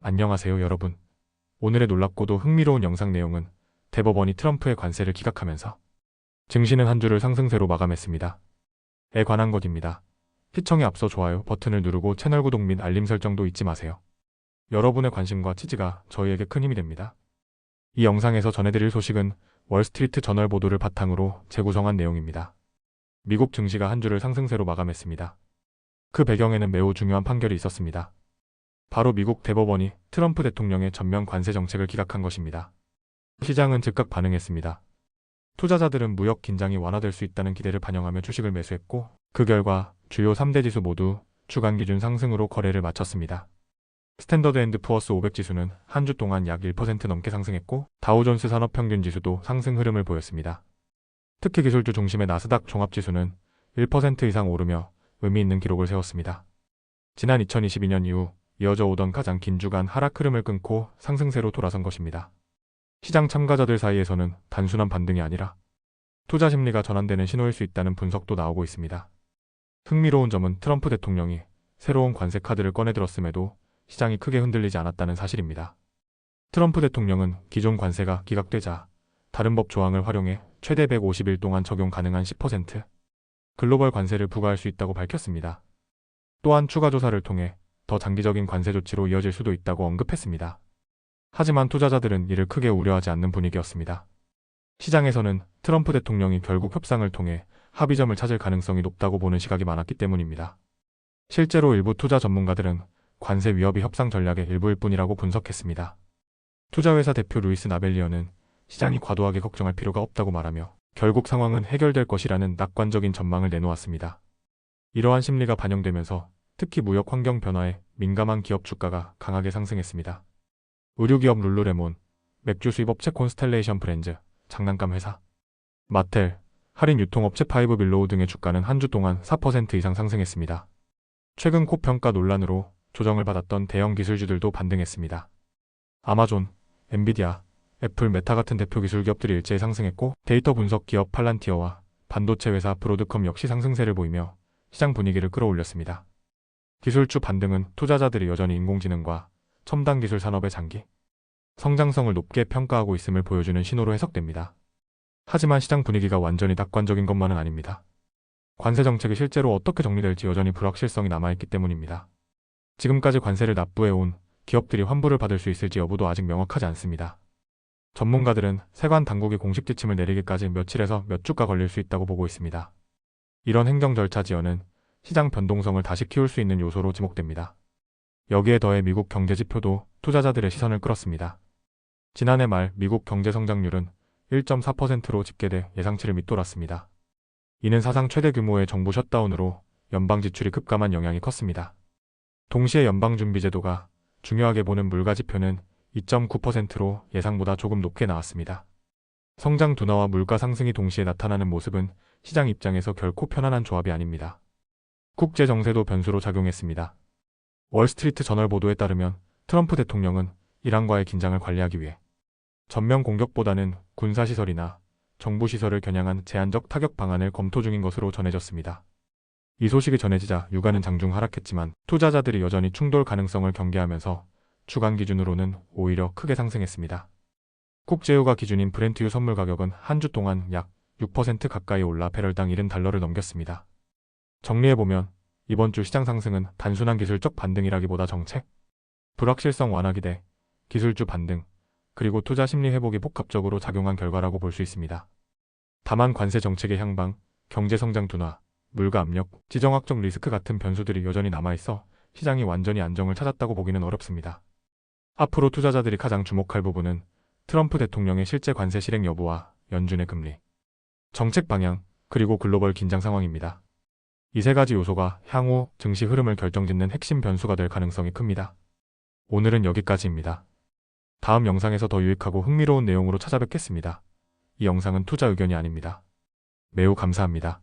안녕하세요, 여러분. 오늘의 놀랍고도 흥미로운 영상 내용은 대법원이 트럼프의 관세를 기각하면서 증시는 한 주를 상승세로 마감했습니다. 에 관한 것입니다. 시청에 앞서 좋아요 버튼을 누르고 채널 구독 및 알림 설정도 잊지 마세요. 여러분의 관심과 지지가 저희에게 큰 힘이 됩니다. 이 영상에서 전해드릴 소식은 월스트리트 저널 보도를 바탕으로 재구성한 내용입니다. 미국 증시가 한 주를 상승세로 마감했습니다. 그 배경에는 매우 중요한 판결이 있었습니다. 바로 미국 대법원이 트럼프 대통령의 전면 관세 정책을 기각한 것입니다. 시장은 즉각 반응했습니다. 투자자들은 무역 긴장이 완화될 수 있다는 기대를 반영하며 주식을 매수했고, 그 결과 주요 3대 지수 모두 주간 기준 상승으로 거래를 마쳤습니다. 스탠더드 앤드 푸어스 500 지수는 한 주 동안 약 1% 넘게 상승했고, 다우존스 산업평균 지수도 상승 흐름을 보였습니다. 특히 기술주 중심의 나스닥 종합지수는 1% 이상 오르며 의미 있는 기록을 세웠습니다. 지난 2022년 이후 이어져 오던 가장 긴 주간 하락 흐름을 끊고 상승세로 돌아선 것입니다. 시장 참가자들 사이에서는 단순한 반등이 아니라 투자 심리가 전환되는 신호일 수 있다는 분석도 나오고 있습니다. 흥미로운 점은 트럼프 대통령이 새로운 관세 카드를 꺼내들었음에도 시장이 크게 흔들리지 않았다는 사실입니다. 트럼프 대통령은 기존 관세가 기각되자 다른 법 조항을 활용해 최대 150일 동안 적용 가능한 10% 글로벌 관세를 부과할 수 있다고 밝혔습니다. 또한 추가 조사를 통해 더 장기적인 관세 조치로 이어질 수도 있다고 언급했습니다. 하지만 투자자들은 이를 크게 우려하지 않는 분위기였습니다. 시장에서는 트럼프 대통령이 결국 협상을 통해 합의점을 찾을 가능성이 높다고 보는 시각이 많았기 때문입니다. 실제로 일부 투자 전문가들은 관세 위협이 협상 전략의 일부일 뿐이라고 분석했습니다. 투자회사 대표 루이스 나벨리어는 시장이 과도하게 걱정할 필요가 없다고 말하며 결국 상황은 해결될 것이라는 낙관적인 전망을 내놓았습니다. 이러한 심리가 반영되면서 특히 무역 환경 변화에 민감한 기업 주가가 강하게 상승했습니다. 의류기업 룰루레몬, 맥주 수입업체 콘스텔레이션 브랜즈, 장난감 회사, 마텔, 할인 유통업체 파이브 빌로우 등의 주가는 한 주 동안 4% 이상 상승했습니다. 최근 고평가 논란으로 조정을 받았던 대형 기술주들도 반등했습니다. 아마존, 엔비디아, 애플, 메타 같은 대표 기술 기업들이 일제히 상승했고, 데이터 분석 기업 팔란티어와 반도체 회사 브로드컴 역시 상승세를 보이며 시장 분위기를 끌어올렸습니다. 기술주 반등은 투자자들이 여전히 인공지능과 첨단 기술 산업의 장기 성장성을 높게 평가하고 있음을 보여주는 신호로 해석됩니다. 하지만 시장 분위기가 완전히 낙관적인 것만은 아닙니다. 관세 정책이 실제로 어떻게 정리될지 여전히 불확실성이 남아있기 때문입니다. 지금까지 관세를 납부해온 기업들이 환불을 받을 수 있을지 여부도 아직 명확하지 않습니다. 전문가들은 세관 당국이 공식 지침을 내리기까지 며칠에서 몇 주가 걸릴 수 있다고 보고 있습니다. 이런 행정 절차 지연은 시장 변동성을 다시 키울 수 있는 요소로 지목됩니다. 여기에 더해 미국 경제 지표도 투자자들의 시선을 끌었습니다. 지난해 말 미국 경제 성장률은 1.4%로 집계돼 예상치를 밑돌았습니다. 이는 사상 최대 규모의 정부 셧다운으로 연방 지출이 급감한 영향이 컸습니다. 동시에 연방준비제도가 중요하게 보는 물가 지표는 2.9%로 예상보다 조금 높게 나왔습니다. 성장 둔화와 물가 상승이 동시에 나타나는 모습은 시장 입장에서 결코 편안한 조합이 아닙니다. 국제 정세도 변수로 작용했습니다. 월스트리트 저널 보도에 따르면 트럼프 대통령은 이란과의 긴장을 관리하기 위해 전면 공격보다는 군사시설이나 정부시설을 겨냥한 제한적 타격 방안을 검토 중인 것으로 전해졌습니다. 이 소식이 전해지자 유가는 장중 하락했지만 투자자들이 여전히 충돌 가능성을 경계하면서 주간 기준으로는 오히려 크게 상승했습니다. 국제유가 기준인 브렌트유 선물 가격은 한 주 동안 약 6% 가까이 올라 배럴당 70달러를 넘겼습니다. 정리해보면 이번 주 시장 상승은 단순한 기술적 반등이라기보다 정책, 불확실성 완화 기대, 기술주 반등, 그리고 투자 심리 회복이 복합적으로 작용한 결과라고 볼 수 있습니다. 다만 관세 정책의 향방, 경제 성장 둔화, 물가 압력, 지정학적 리스크 같은 변수들이 여전히 남아있어 시장이 완전히 안정을 찾았다고 보기는 어렵습니다. 앞으로 투자자들이 가장 주목할 부분은 트럼프 대통령의 실제 관세 실행 여부와 연준의 금리, 정책 방향, 그리고 글로벌 긴장 상황입니다. 이 세 가지 요소가 향후 증시 흐름을 결정짓는 핵심 변수가 될 가능성이 큽니다. 오늘은 여기까지입니다. 다음 영상에서 더 유익하고 흥미로운 내용으로 찾아뵙겠습니다. 이 영상은 투자 의견이 아닙니다. 매우 감사합니다.